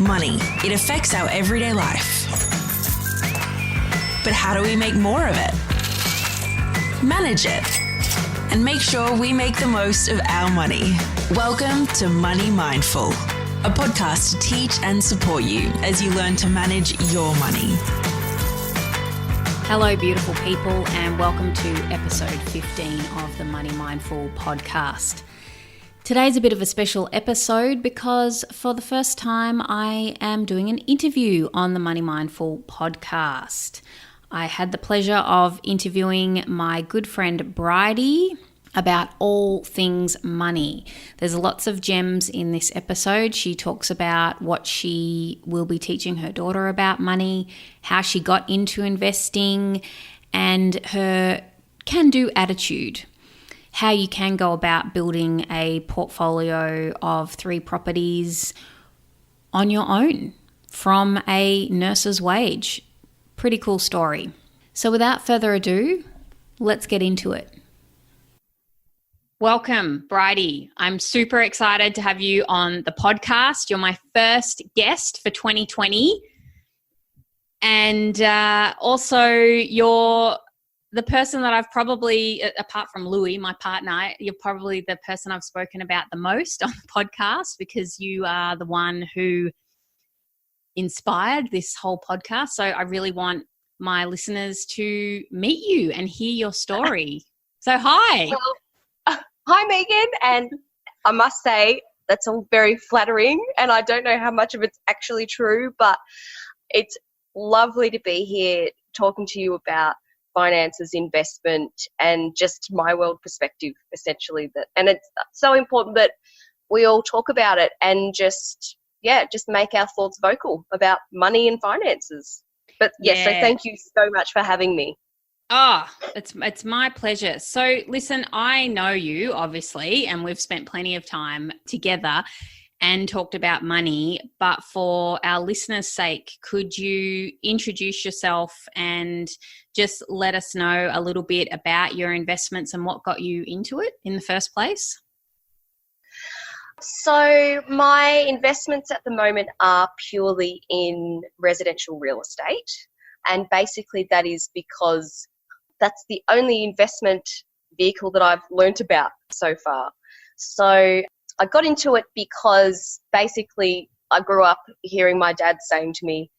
Money. It affects our everyday life. But how do we make more of it? Manage it. And make sure we make the most of our money. Welcome to Money Mindful, a podcast to teach and support you as you learn to manage your money. Hello, beautiful people, and welcome to episode 15 of the Money Mindful podcast. Today's a bit of a special episode because for the first time I am doing an interview on the Money Mindful podcast. I had the pleasure of interviewing my good friend Bridie about all things money. There's lots of gems in this episode. She talks about what she will be teaching her daughter about money, how she got into investing, and her can-do attitude. How you can go about building a portfolio of 3 properties on your own from a nurse's wage. Pretty cool story. So without further ado, let's get into it. Welcome, Bridie. I'm super excited to have you on the podcast. You're my first guest for 2020. And also you're the person that I've probably, apart from Louis, my partner, you're probably the person I've spoken about the most on the podcast because you are the one who inspired this whole podcast. So I really want my listeners to meet you and hear your story. So hi. Well, hi, Meaghan. And I must say that's all very flattering and I don't know how much of it's actually true, but it's lovely to be here talking to you about finances, investment, and just my world perspective, essentially. And it's so important that we all talk about it and just make our thoughts vocal about money and finances. But yes, So thank you so much for having me. Oh, it's my pleasure. So listen, I know you obviously, and we've spent plenty of time together and talked about money, but for our listeners' sake, could you introduce yourself and just let us know a little bit about your investments and what got you into it in the first place? So my investments at the moment are purely in residential real estate, and basically that is because that's the only investment vehicle that I've learnt about so far. So I got into it because basically I grew up hearing my dad saying to me,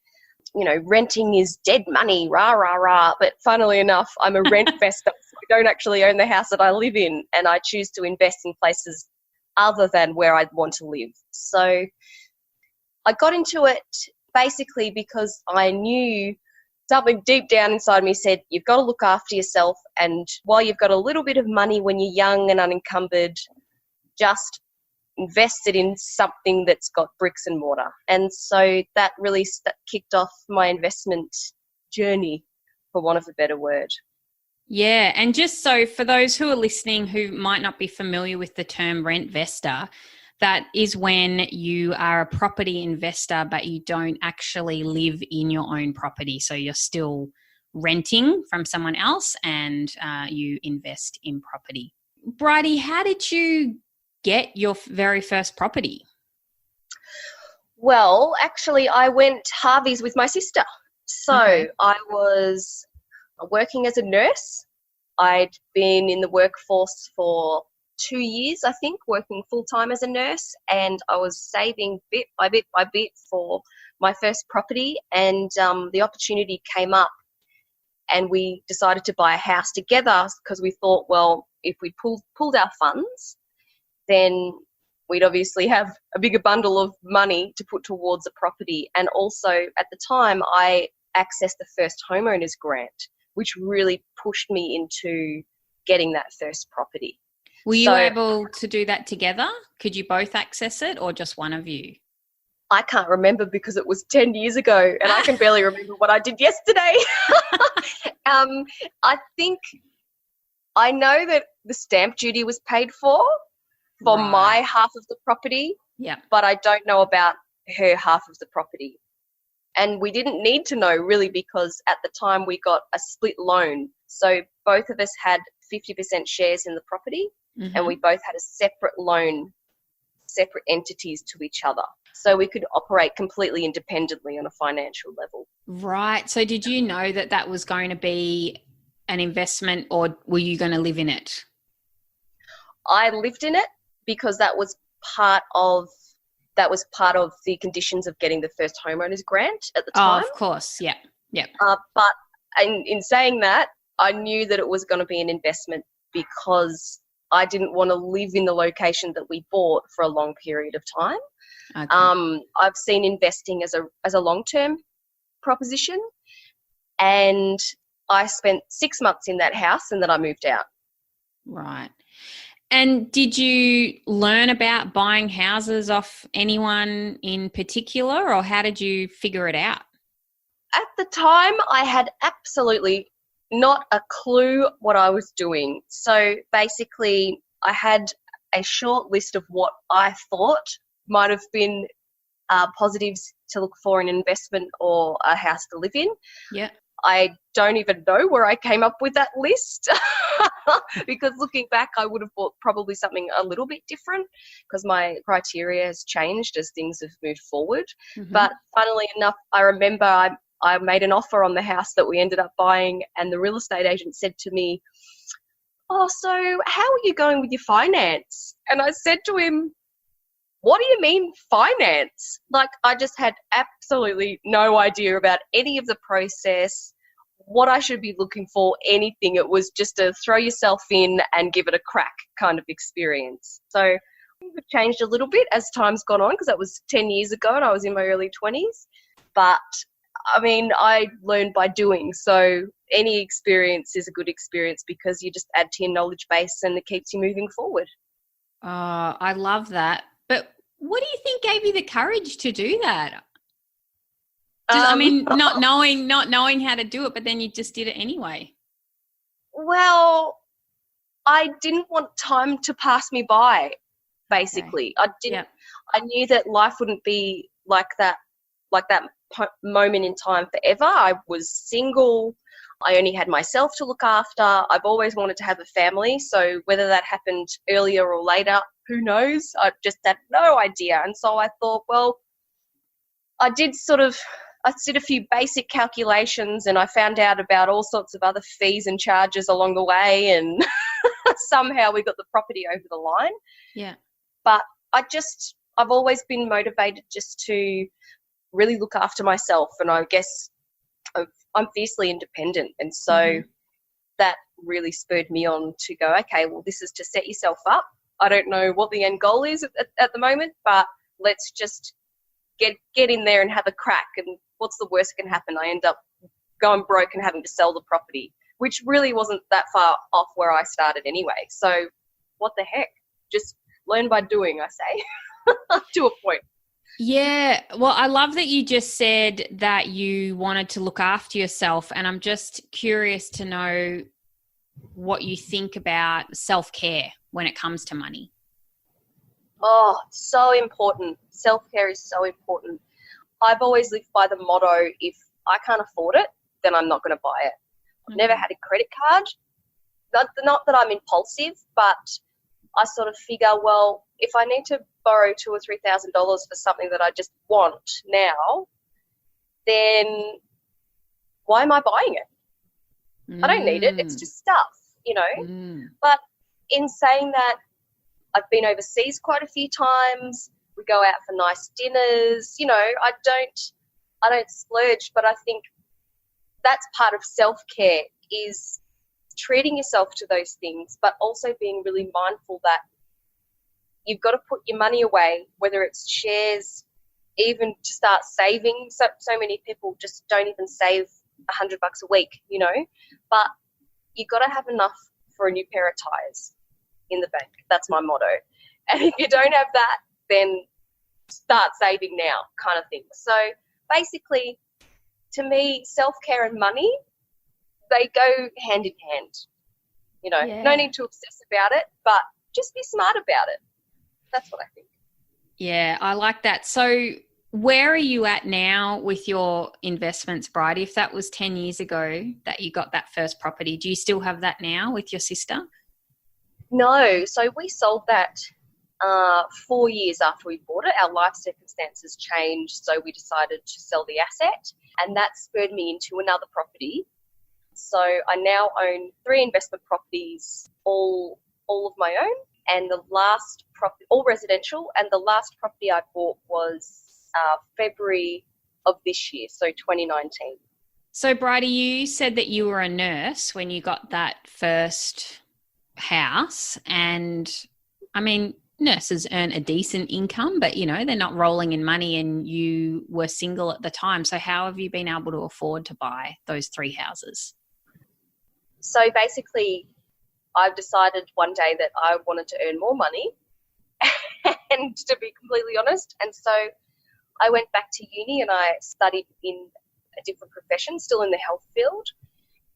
you know, renting is dead money, rah, rah, rah. But funnily enough, I'm a rent investor, so I don't actually own the house that I live in, and I choose to invest in places other than where I want to live. So I got into it basically because I knew something deep down inside me said, you've got to look after yourself, and while you've got a little bit of money when you're young and unencumbered, just invest it in something that's got bricks and mortar. And so that really kicked off my investment journey, for want of a better word. Yeah, and just so for those who are listening who might not be familiar with the term rentvestor, that is when you are a property investor but you don't actually live in your own property. So you're still renting from someone else and you invest in property. Bridie, how did you get your very first property? Well, actually, I went Harvey's with my sister. So Okay. I was working as a nurse. I'd been in the workforce for 2 years, I think, working full-time as a nurse, and I was saving bit by bit by bit for my first property, and the opportunity came up and we decided to buy a house together because we thought, well, if we pulled our funds, then we'd obviously have a bigger bundle of money to put towards a property. And also at the time I accessed the first homeowners grant, which really pushed me into getting that first property. Were you able to do that together? Could you both access it or just one of you? I can't remember because it was 10 years ago and I can barely remember what I did yesterday. I think I know that the stamp duty was paid for Right. my half of the property, Yeah. but I don't know about her half of the property. And we didn't need to know really because at the time we got a split loan. So both of us had 50% shares in the property and we both had a separate loan, separate entities to each other. so we could operate completely independently on a financial level. Right. So did you know that that was going to be an investment, or were you going to live in it? I lived in it because that was part of the conditions of getting the first homeowners grant at the time. Oh, of course. Yeah. Yeah. But in saying that, I knew that it was going to be an investment because I didn't want to live in the location that we bought for a long period of time. Okay. I've seen investing as a long-term proposition, and I spent 6 months in that house and then I moved out. Right. And did you learn about buying houses off anyone in particular, or how did you figure it out? At the time, I had absolutely not a clue what I was doing. So basically, I had a short list of what I thought might have been positives to look for in investment or a house to live in. Yeah. I don't even know where I came up with that list because looking back, I would have bought probably something a little bit different because my criteria has changed as things have moved forward. Mm-hmm. But funnily enough, I remember I made an offer on the house that we ended up buying, and the real estate agent said to me, "Oh, so how are you going with your finance?" And I said to him, "What do you mean finance?" Like, I just had absolutely no idea about any of the process, what I should be looking for, anything. It was just a throw yourself in and give it a crack kind of experience. So it changed a little bit as time's gone on because that was 10 years ago and I was in my early 20s. But, I mean, I learned by doing. So any experience is a good experience because you just add to your knowledge base and it keeps you moving forward. I love that. But what do you think gave you the courage to do that? Not knowing how to do it, but then you just did it anyway. Well, I didn't want time to pass me by, basically. Okay. I knew that life wouldn't be like that moment in time forever. I was single. I only had myself to look after. I've always wanted to have a family. So whether that happened earlier or later, who knows? I just had no idea. And so I thought, well, I did a few basic calculations and I found out about all sorts of other fees and charges along the way, and somehow we got the property over the line. Yeah. But I've always been motivated just to really look after myself, and I guess I'm fiercely independent, and so that really spurred me on to go, okay, well, this is to set yourself up. I don't know what the end goal is at the moment, but let's just get in there and have a crack, and what's the worst that can happen? I end up going broke and having to sell the property, which really wasn't that far off where I started anyway. So what the heck? Just learn by doing, I say, to a point. Yeah. Well, I love that you just said that you wanted to look after yourself, and I'm just curious to know what you think about self-care when it comes to money. Oh, so important. Self-care is so important. I've always lived by the motto, if I can't afford it, then I'm not going to buy it. I've never had a credit card. Not that I'm impulsive, but I sort of figure, well, if I need to borrow $2,000 or $3,000 for something that I just want now, then why am I buying it? I don't need it. It's just stuff, you know. But in saying that, I've been overseas quite a few times. We go out for nice dinners. You know, I don't splurge, but I think that's part of self-care, is treating yourself to those things, but also being really mindful that you've got to put your money away, whether it's shares, even to start saving. So many people just don't even save $100 a week, you know, but you've got to have enough for a new pair of tires in the bank. That's my motto. And if you don't have that, then start saving now, kind of thing. So basically, to me, self-care and money, they go hand in hand. You know, no need to obsess about it, but just be smart about it. That's what I think. Yeah, I like that. So where are you at now with your investments, Bridie? If that was 10 years ago that you got that first property, do you still have that now with your sister? No. So we sold that 4 years after we bought it, our life circumstances changed, so we decided to sell the asset, and that spurred me into another property. So I now own 3 investment properties, all of my own, and the last property, all residential, and the last property I bought was February of this year, so 2019. So, Bridie, you said that you were a nurse when you got that first house, and I mean, nurses earn a decent income, but they're not rolling in money, and you were single at the time. So how have you been able to afford to buy those 3 houses? So basically, I've decided one day that I wanted to earn more money, and to be completely honest, and so I went back to uni and I studied in a different profession, still in the health field,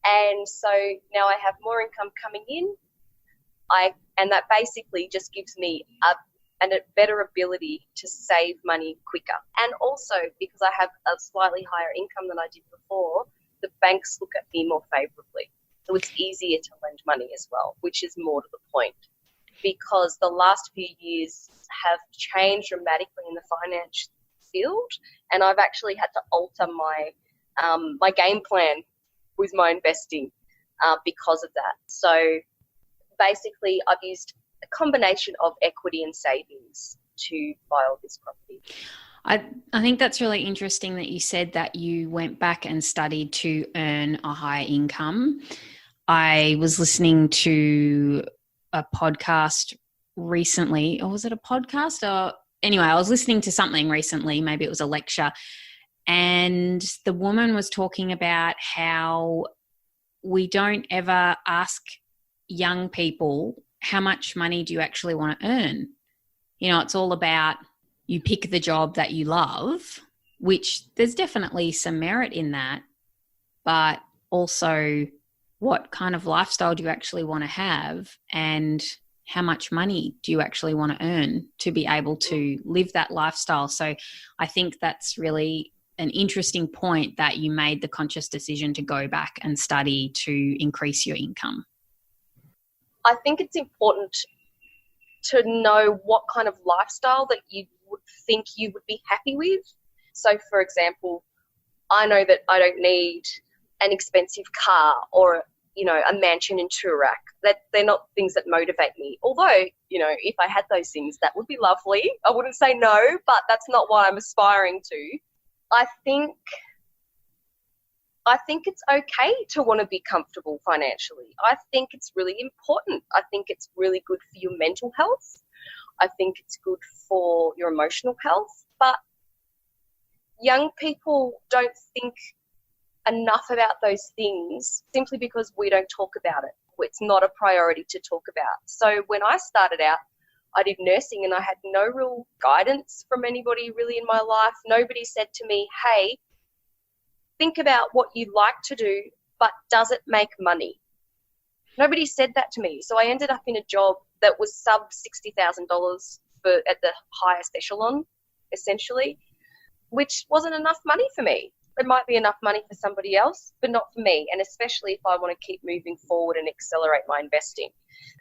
and so now I have more income coming in. And that basically just gives me a better ability to save money quicker. And also, because I have a slightly higher income than I did before, the banks look at me more favourably. So it's easier to lend money as well, which is more to the point. Because the last few years have changed dramatically in the finance field, and I've actually had to alter my my game plan with my investing because of that. So basically, I've used a combination of equity and savings to buy all this property. I think that's really interesting that you said that you went back and studied to earn a higher income. I was listening to a podcast recently, or was it a podcast? Or anyway, I was listening to something recently, maybe it was a lecture, and the woman was talking about how we don't ever ask young people, how much money do you actually want to earn? It's all about you pick the job that you love, which there's definitely some merit in that, but also what kind of lifestyle do you actually want to have, and how much money do you actually want to earn to be able to live that lifestyle? So I think that's really an interesting point that you made the conscious decision to go back and study to increase your income. I think it's important to know what kind of lifestyle that you would think you would be happy with. So, for example, I know that I don't need an expensive car or, a mansion in Toorak. That they're not things that motivate me. Although, if I had those things, that would be lovely. I wouldn't say no, but that's not what I'm aspiring to. I think it's okay to want to be comfortable financially. I think it's really important. I think it's really good for your mental health. I think it's good for your emotional health. But young people don't think enough about those things simply because we don't talk about it. It's not a priority to talk about. So when I started out, I did nursing and I had no real guidance from anybody really in my life. Nobody said to me, hey, think about what you like to do, but does it make money? Nobody said that to me. So I ended up in a job that was sub $60,000 at the highest echelon, essentially, which wasn't enough money for me. It might be enough money for somebody else, but not for me, and especially if I want to keep moving forward and accelerate my investing.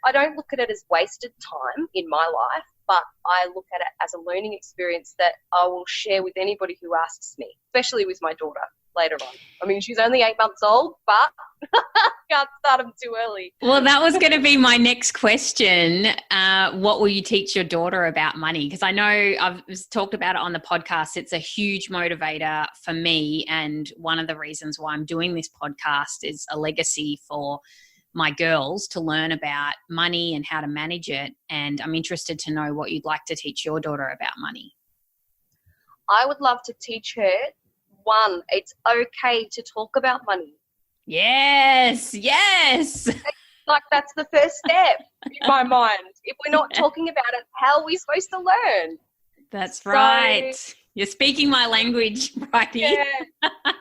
I don't look at it as wasted time in my life, but I look at it as a learning experience that I will share with anybody who asks me, especially with my daughter later on. I mean, she's only 8 months old, but can't start them too early. Well, that was going to be my next question. What will you teach your daughter about money? Because I know I've talked about it on the podcast. It's a huge motivator for me. And one of the reasons why I'm doing this podcast is a legacy for my girls to learn about money and how to manage it. And I'm interested to know what you'd like to teach your daughter about money. I would love to teach her, one, it's okay to talk about money. Yes. Like, that's the first step in my mind. If we're not talking about it, how are we supposed to learn? That's right. You're speaking my language, Bridie. Yeah.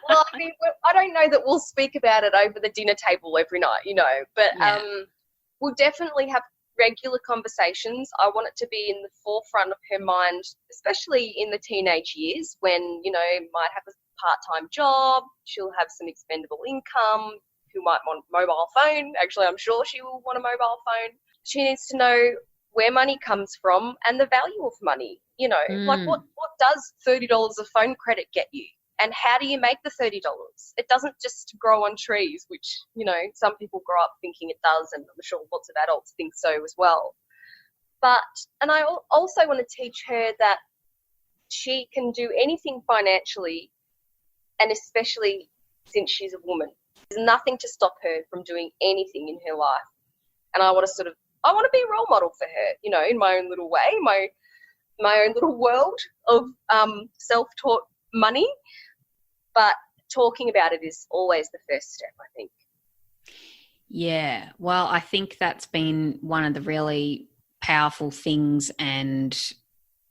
Well, I mean, I don't know that we'll speak about it over the dinner table every night, but we'll definitely have regular conversations. I want it to be in the forefront of her mind, especially in the teenage years when, might have a part-time job, she'll have some expendable income, who might want a mobile phone. Actually, I'm sure she will want a mobile phone. She needs to know where money comes from and the value of money. Like what does $30 of phone credit get you? And how do you make the $30? It doesn't just grow on trees, which, some people grow up thinking it does, and I'm sure lots of adults think so as well. And I also want to teach her that she can do anything financially, and especially since she's a woman. There's nothing to stop her from doing anything in her life. And I want to be a role model for her, in my own little way, my own little world of self-taught money. But talking about it is always the first step, I think. Yeah, well, I think that's been one of the really powerful things and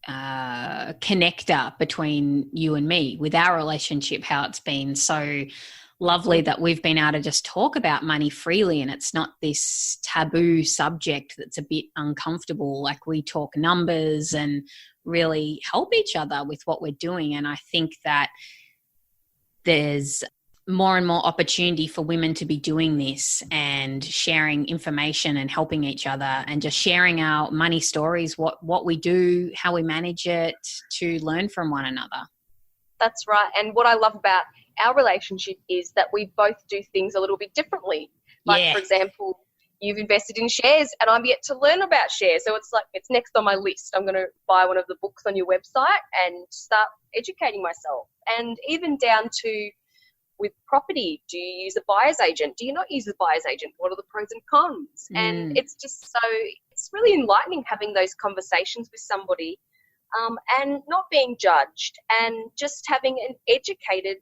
connector between you and me with our relationship, how it's been so lovely that we've been able to just talk about money freely, and it's not this taboo subject that's a bit uncomfortable. Like, we talk numbers and really help each other with what we're doing. And I think that there's more and more opportunity for women to be doing this and sharing information and helping each other and just sharing our money stories, what we do, how we manage it, to learn from one another. That's right. And what I love about our relationship is that we both do things a little bit differently. Like, for example, you've invested in shares and I'm yet to learn about shares. So it's like, it's next on my list. I'm going to buy one of the books on your website and start educating myself. And even down to with property, do you use a buyer's agent? Do you not use a buyer's agent? What are the pros and cons? And it's really enlightening having those conversations with somebody and not being judged and just having an educated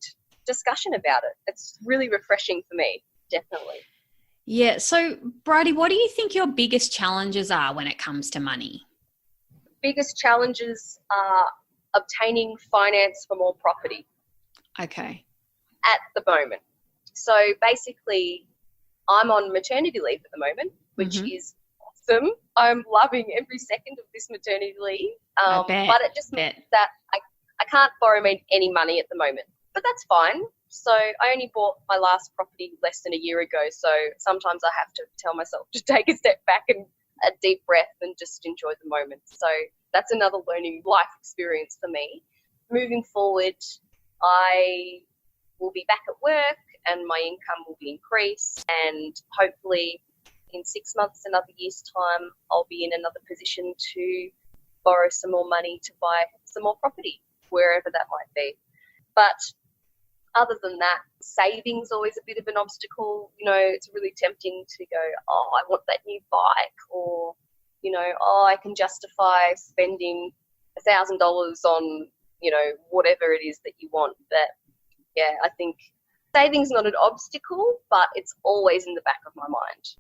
discussion about it. It's really refreshing for me, definitely. Yeah. So, Bridie, what do you think your biggest challenges are when it comes to money? Biggest challenges are obtaining finance for more property. Okay. At the moment. So basically, I'm on maternity leave at the moment, which is awesome. I'm loving every second of this maternity leave. But it just means that I can't borrow any money at the moment. But that's fine. So I only bought my last property less than a year ago. So sometimes I have to tell myself to take a step back and a deep breath and just enjoy the moment. So that's another learning life experience for me. Moving forward, I will be back at work and my income will be increased, and hopefully in 6 months, another year's time, I'll be in another position to borrow some more money to buy some more property, wherever that might be. But other than that, saving's always a bit of an obstacle. It's really tempting to go, I want that new bike, or, I can justify spending $1,000 on, whatever it is that you want. But yeah, I think saving's not an obstacle, but it's always in the back of my mind.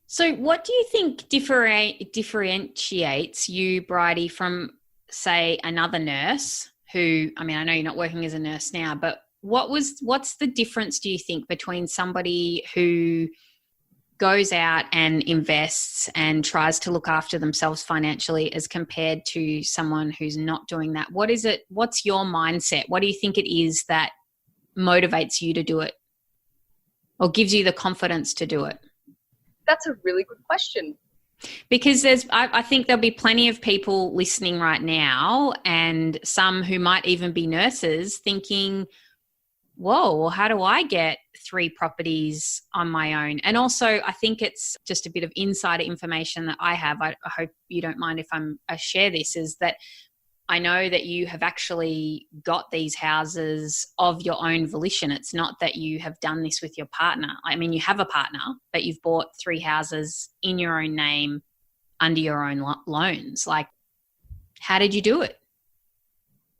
So what do you think differentiates you, Bridie, from, say, another nurse who, I know you're not working as a nurse now, but what's the difference, do you think, between somebody who goes out and invests and tries to look after themselves financially as compared to someone who's not doing that? What is it? What's your mindset? What do you think it is that motivates you to do it or gives you the confidence to do it? That's a really good question. Because I think there'll be plenty of people listening right now, and some who might even be nurses, thinking, whoa, well, how do I get 3 properties on my own? And also, I think it's just a bit of insider information that I have. I hope you don't mind if I share this, is that I know that you have actually got these houses of your own volition. It's not that you have done this with your partner. You have a partner, but you've bought 3 houses in your own name under your own loans. Like, how did you do it?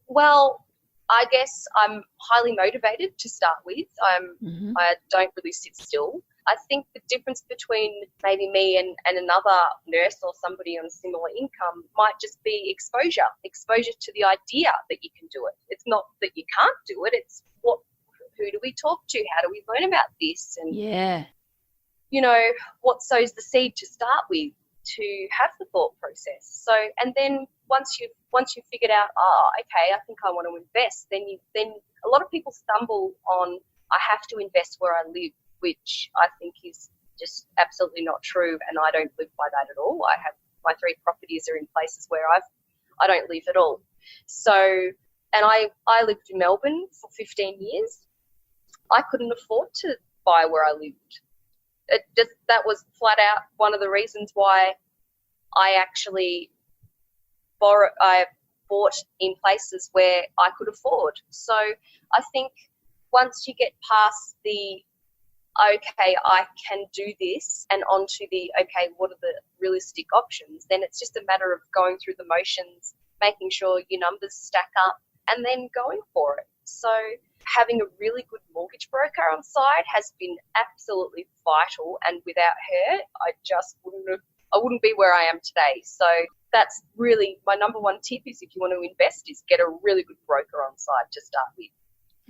Well, I guess I'm highly motivated to start with. I don't really sit still. I think the difference between maybe me and another nurse or somebody on similar income might just be exposure to the idea that you can do it. It's not that you can't do it. It's who do we talk to? How do we learn about this? And what sows the seed to start with, to have the thought process. So, and then once you've figured out, okay, I think I want to invest, then a lot of people stumble on, I have to invest where I live, which I think is just absolutely not true, and I don't live by that at all. I have my 3 properties are in places where I don't live at all. So, and I lived in Melbourne for 15 years. I couldn't afford to buy where I lived. That was flat out one of the reasons why I actually bought in places where I could afford. So I think once you get past the, okay, I can do this, and onto the, okay, what are the realistic options, then it's just a matter of going through the motions, making sure your numbers stack up, and then going for it. So having a really good mortgage broker on side has been absolutely vital, and without her, I wouldn't be where I am today. So that's really my number one tip is, if you want to invest, is get a really good broker on side to start with.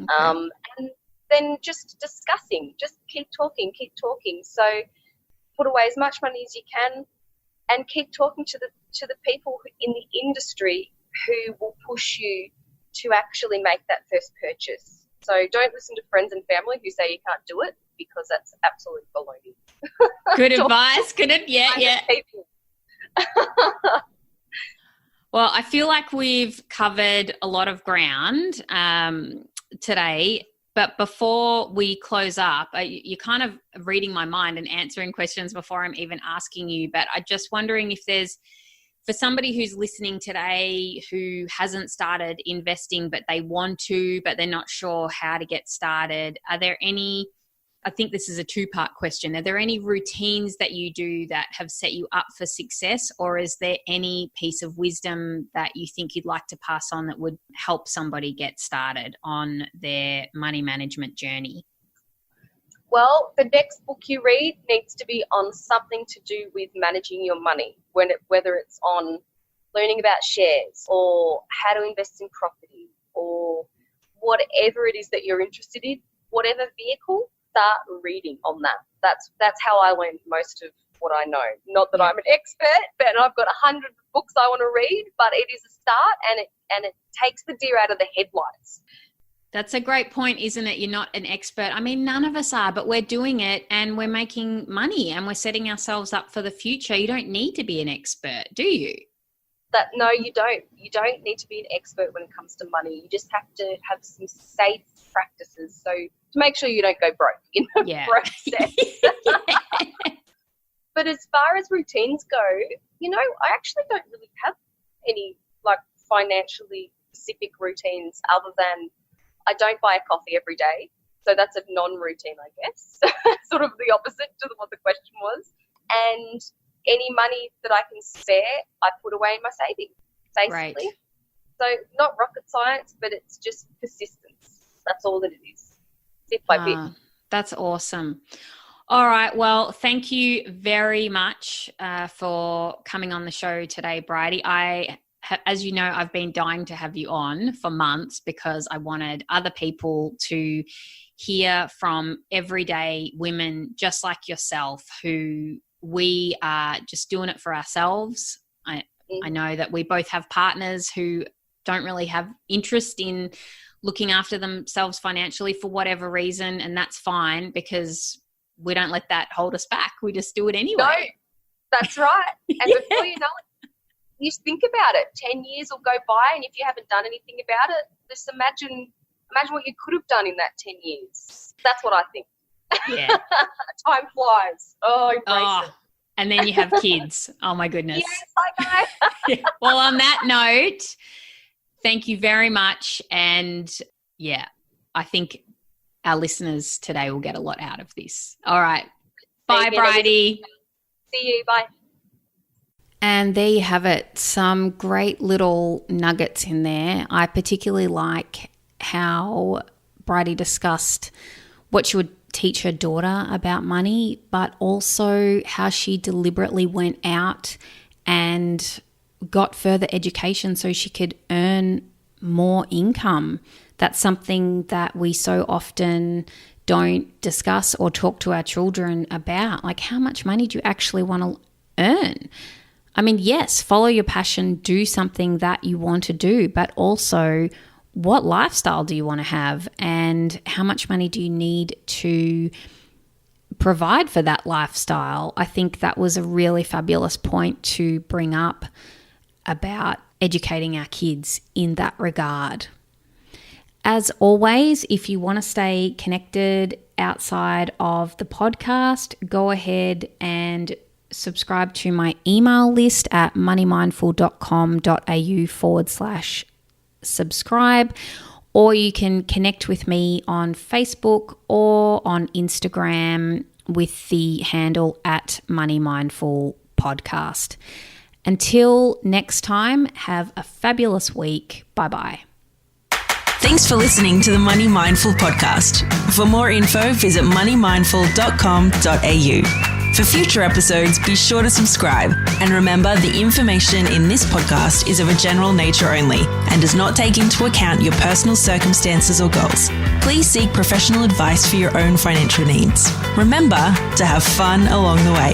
Okay. And then just discussing, just keep talking. So put away as much money as you can, and keep talking to the people in the industry who will push you to actually make that first purchase. So don't listen to friends and family who say you can't do it, because that's absolute baloney. Good advice. Yeah. Well, I feel like we've covered a lot of ground today. But before we close up, you're kind of reading my mind and answering questions before I'm even asking you. But I'm just wondering if there's, for somebody who's listening today who hasn't started investing but they want to, but they're not sure how to get started, are there any, I think this is a 2-part question, are there any routines that you do that have set you up for success, or is there any piece of wisdom that you think you'd like to pass on that would help somebody get started on their money management journey? Well, the next book you read needs to be on something to do with managing your money, whether it's on learning about shares or how to invest in property or whatever it is that you're interested in, whatever vehicle, start reading on that. That's how I learned most of what I know. Not that I'm an expert, but I've got 100 books I want to read, but it is a start, and it takes the deer out of the headlights. That's a great point, isn't it? You're not an expert. I mean, none of us are, but we're doing it and we're making money and we're setting ourselves up for the future. You don't need to be an expert, do you? No, you don't. You don't need to be an expert when it comes to money. You just have to have some safe practices so to make sure you don't go broke in the process. But as far as routines go, I actually don't really have any financially specific routines other than I don't buy a coffee every day. So that's a non-routine, I guess. Sort of the opposite to what the question was. And any money that I can spare, I put away in my savings, basically. Right. So not rocket science, but it's just persistence. That's all that it is. Bit by bit. That's awesome. All right. Well, thank you very much for coming on the show today, Bridie. As you know, I've been dying to have you on for months because I wanted other people to hear from everyday women just like yourself who we are just doing it for ourselves. I know that we both have partners who don't really have interest in looking after themselves financially for whatever reason, and that's fine because we don't let that hold us back. We just do it anyway. No, that's right. And before you know it, you just think about it. 10 years will go by, and if you haven't done anything about it, just imagine what you could have done in that 10 years. That's what I think. Yeah. Time flies. Oh, embrace it. And then you have kids. Oh, my goodness. Yes, I know. Well, on that note, thank you very much. And, I think our listeners today will get a lot out of this. All right. Bye, Bridie. See you. Bye. And there you have it, some great little nuggets in there. I particularly like how Bridie discussed what she would teach her daughter about money, but also how she deliberately went out and got further education so she could earn more income. That's something that we so often don't discuss or talk to our children about. Like, how much money do you actually want to earn? I mean, yes, follow your passion, do something that you want to do, but also what lifestyle do you want to have and how much money do you need to provide for that lifestyle. I think that was a really fabulous point to bring up about educating our kids in that regard. As always, if you want to stay connected outside of the podcast, go ahead and subscribe to my email list at moneymindful.com.au/subscribe, or you can connect with me on Facebook or on Instagram with the handle at Money Mindful Podcast. Until next time, have a fabulous week. Bye-bye. Thanks for listening to the Money Mindful podcast. For more info, visit moneymindful.com.au. For future episodes, be sure to subscribe. And remember, the information in this podcast is of a general nature only and does not take into account your personal circumstances or goals. Please seek professional advice for your own financial needs. Remember to have fun along the way.